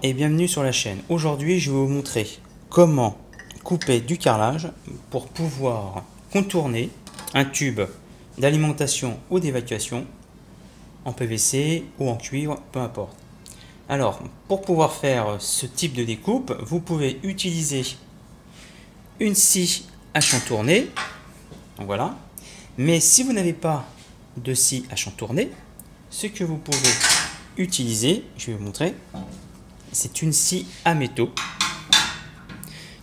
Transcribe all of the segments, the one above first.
et bienvenue sur la chaîne. Aujourd'hui, je vais vous montrer comment couper du carrelage pour pouvoir contourner un tube d'alimentation ou d'évacuation en PVC ou en cuivre, peu importe. Alors, pour pouvoir faire ce type de découpe, vous pouvez utiliser une scie à chantourner. Donc voilà. Mais si vous n'avez pas de scie à chantourner, ce que vous pouvez utiliser, je vais vous montrer, c'est une scie à métaux.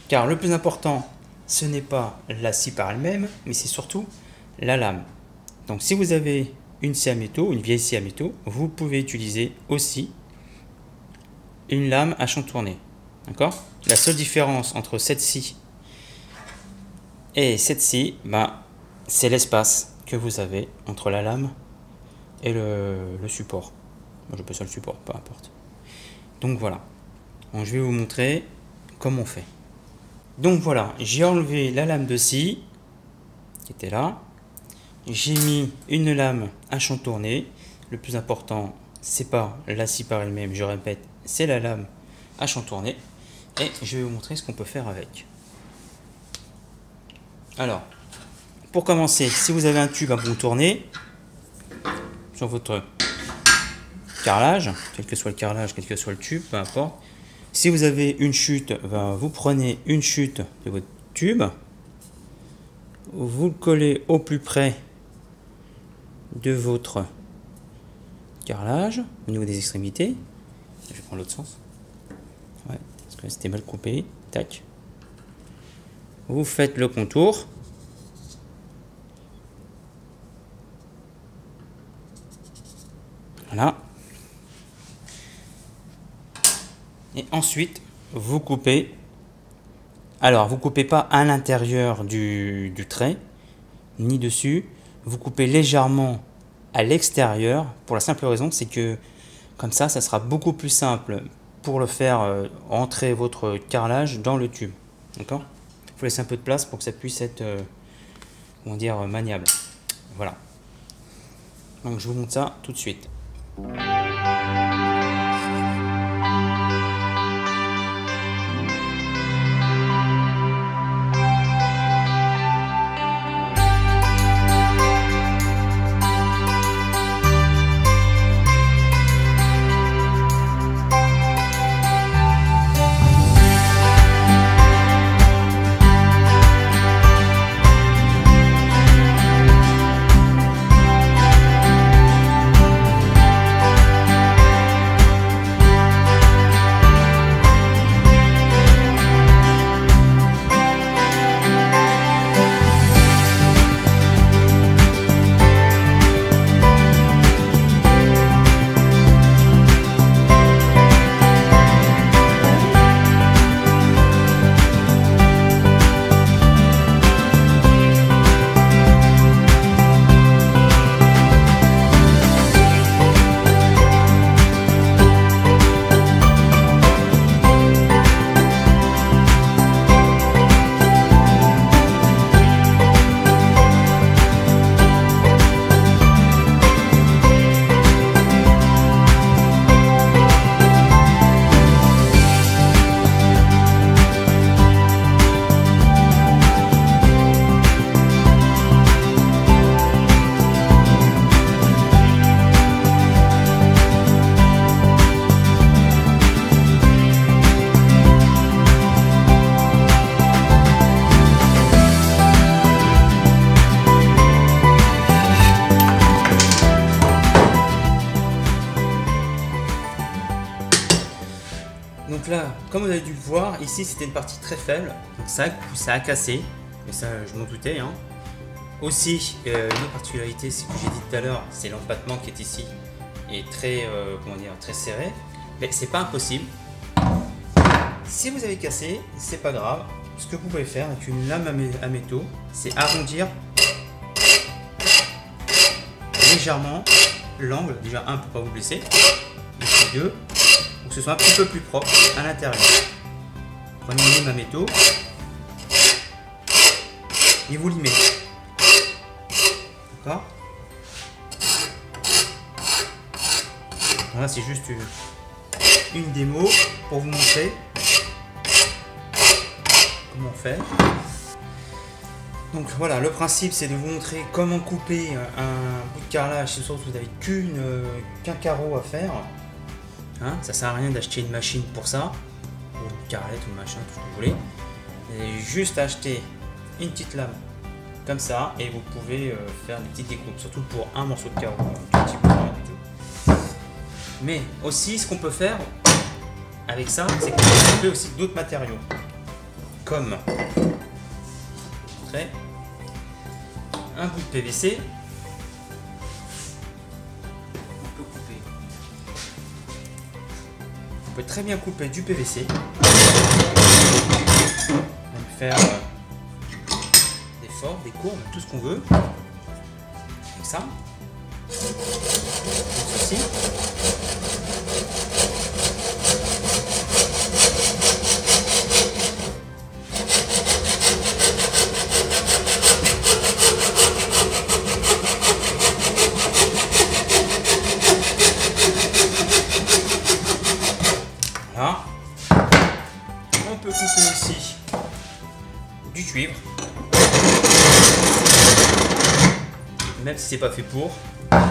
Car le plus important, ce n'est pas la scie par elle-même, mais c'est surtout la lame. Donc si vous avez une scie à métaux, une vieille scie à métaux, vous pouvez utiliser aussi une lame à chantourner. D'accord ? La seule différence entre cette scie et cette scie, c'est l'espace que vous avez entre la lame et le support. Moi j'appelle ça le support, peu importe. Donc voilà. Donc, je vais vous montrer comment on fait. Donc voilà, j'ai enlevé la lame de scie qui était là. J'ai mis une lame à chantourner. Le plus important, c'est pas la scie par elle-même, je répète, c'est la lame à chantourner. Et je vais vous montrer ce qu'on peut faire avec. Alors, pour commencer, si vous avez un tube à contourner sur votre carrelage, quel que soit le carrelage, quel que soit le tube, peu importe. Si vous avez une chute, vous prenez une chute de votre tube, vous le collez au plus près de votre carrelage, au niveau des extrémités. Je vais prendre l'autre sens. Ouais, parce que c'était mal coupé. Tac. Vous faites le contour. Voilà. Et ensuite, vous coupez. Alors, vous coupez pas à l'intérieur du trait, ni dessus. Vous coupez légèrement à l'extérieur, pour la simple raison, c'est que comme ça sera beaucoup plus simple pour le faire entrer votre carrelage dans le tube. D'accord ? Il faut laisser un peu de place pour que ça puisse être, comment dire, maniable. Voilà. Donc, je vous montre ça tout de suite. Donc là, comme vous avez dû le voir, ici c'était une partie très faible, donc ça a cassé, mais ça je m'en doutais. Hein. Aussi, une autre particularité, c'est que j'ai dit tout à l'heure, c'est l'empattement qui est ici, est très, très serré, mais c'est pas impossible. Si vous avez cassé, c'est pas grave. Ce que vous pouvez faire avec une lame à métaux, c'est arrondir légèrement l'angle, déjà un pour pas vous blesser, et puis deux, pour que ce soit un petit peu plus propre à l'intérieur. Prenez une lime à métaux et vous limez. D'accord ? Voilà, c'est juste une démo pour vous montrer comment on fait. Donc voilà, le principe c'est de vous montrer comment couper un bout de carrelage, c'est sûr que vous n'avez qu'un carreau à faire. Hein, ça sert à rien d'acheter une machine pour ça, ou une carrelette ou machin, tout ce que vous voulez. Vous avez juste acheter une petite lame comme ça et vous pouvez faire des petites découpes, surtout pour un morceau de carreau, un petit peu, rien du tout. Mais aussi ce qu'on peut faire avec ça, c'est qu'on peut couper aussi d'autres matériaux, comme un bout de PVC. On peut très bien couper du PVC, même faire des formes, des courbes, tout ce qu'on veut, comme ça, comme ceci. Voilà. On peut couper aussi du cuivre, même si c'est pas fait pour,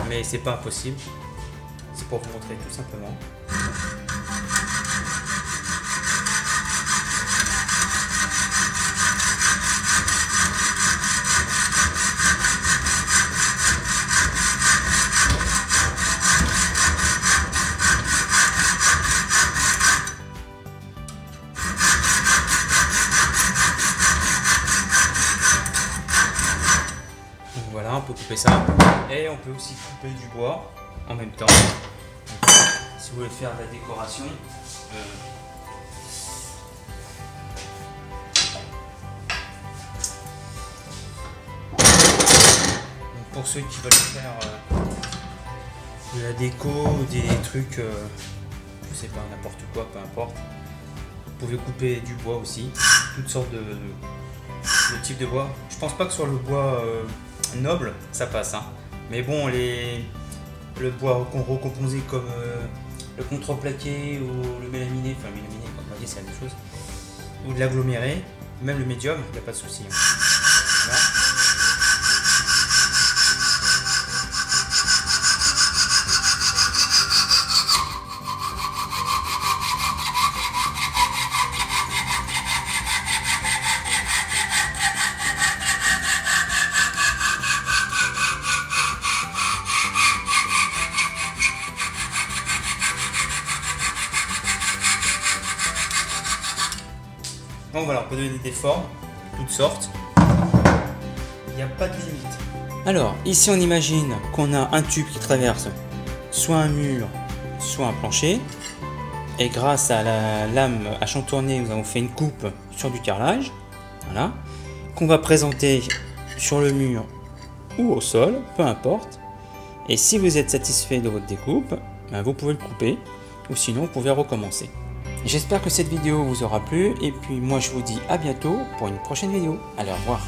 mais c'est pas impossible, c'est pour vous montrer tout simplement. Voilà, on peut couper ça et on peut aussi couper du bois en même temps. Donc, si vous voulez faire de la décoration, donc pour ceux qui veulent faire de la déco, des trucs, je sais pas, n'importe quoi, peu importe, vous pouvez couper du bois aussi, toutes sortes de types de bois. Je pense pas que sur le bois noble ça passe, hein. Mais bon, le bois recomposé comme le contreplaqué ou le mélaminé, enfin le mélaminé, comme vous voyez, c'est la même chose, ou de l'aggloméré, même le médium, il n'y a pas de souci. Voilà. Donc voilà, on peut donner des formes, toutes sortes. Il n'y a pas de limite. Alors, ici on imagine qu'on a un tube qui traverse soit un mur, soit un plancher. Et grâce à la lame à chantourner, nous avons fait une coupe sur du carrelage. Voilà. Qu'on va présenter sur le mur ou au sol, peu importe. Et si vous êtes satisfait de votre découpe, ben vous pouvez le couper. Ou sinon, vous pouvez recommencer. J'espère que cette vidéo vous aura plu et puis moi je vous dis à bientôt pour une prochaine vidéo. Allez, au revoir.